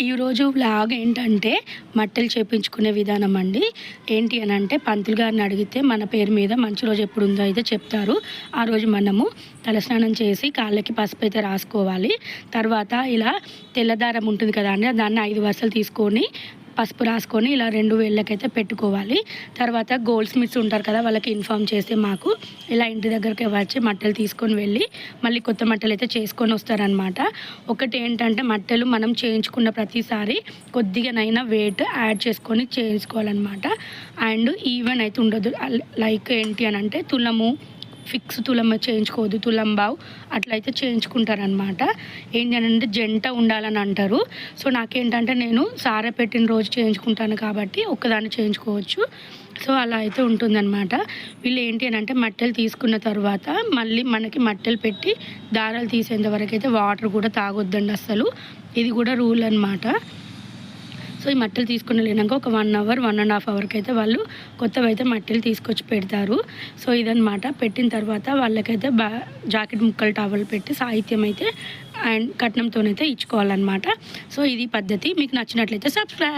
ఈరోజు వ్లాగ్ ఏంటంటే మట్టెలు చేపించుకునే విధానం అండి. ఏంటి అని అంటే పంతులు గారిని అడిగితే మన పేరు మీద మంచి రోజు ఎప్పుడు ఉందో అయితే చెప్తారు. ఆ రోజు మనము తలస్నానం చేసి కాళ్ళకి పసుపు అయితే రాసుకోవాలి. తర్వాత ఇలా తెల్లదారం ఉంటుంది కదా అండి, దాన్ని 5 వరుసలు తీసుకొని పసుపు రాసుకొని ఇలా 2 వేళ్ళకైతే పెట్టుకోవాలి. తర్వాత గోల్డ్ స్మిత్స్ ఉంటారు కదా, వాళ్ళకి ఇన్ఫామ్ చేస్తే మాకు ఇలా ఇంటి దగ్గరికి వచ్చి మట్టెలు తీసుకొని వెళ్ళి మళ్ళీ కొత్త మట్టెలు అయితే చేసుకొని వస్తారనమాట. ఒకటి ఏంటంటే మట్టెలు మనం చేయించుకున్న ప్రతిసారి కొద్దిగానైనా వెయిట్ యాడ్ చేసుకొని చేయించుకోవాలన్నమాట. అండ్ ఈవెన్ అయితే ఉండదు. లైక్ ఏంటి అని అంటే తులము ఫిక్స్ తులం చేయించుకోవద్దు, తులం బావు అట్లయితే చేయించుకుంటారనమాట. ఏంటి అని అంటే జంట ఉండాలని అంటారు. సో నాకేంటంటే నేను సారా పెట్టిన రోజు చేయించుకుంటాను కాబట్టి ఒక్కదాన్ని చేయించుకోవచ్చు. సో అలా అయితే ఉంటుందన్నమాట. వీళ్ళు ఏంటి అని అంటే మట్టెలు తీసుకున్న తర్వాత మళ్ళీ మనకి మట్టెలు పెట్టి దారాలు తీసేంత వరకు అయితే వాటర్ కూడా తాగొద్దండి అస్సలు. ఇది కూడా రూల్ అనమాట. సో ఈ మట్టెలు తీసుకుని వెళ్ళినాక ఒక 1 అవర్ 1.5 అవర్కి అయితే వాళ్ళు కొత్తవి అయితే మట్టెలు తీసుకొచ్చి పెడతారు. సో ఇదనమాట. పెట్టిన తర్వాత వాళ్ళకైతే జాకెట్ ముక్కలు టవల్ పెట్టి సాహిత్యం అయితే అండ్ కట్నంతోనైతే ఇచ్చుకోవాలన్నమాట. సో ఇది పద్ధతి. మీకు నచ్చినట్లయితే సబ్స్క్రైబ్.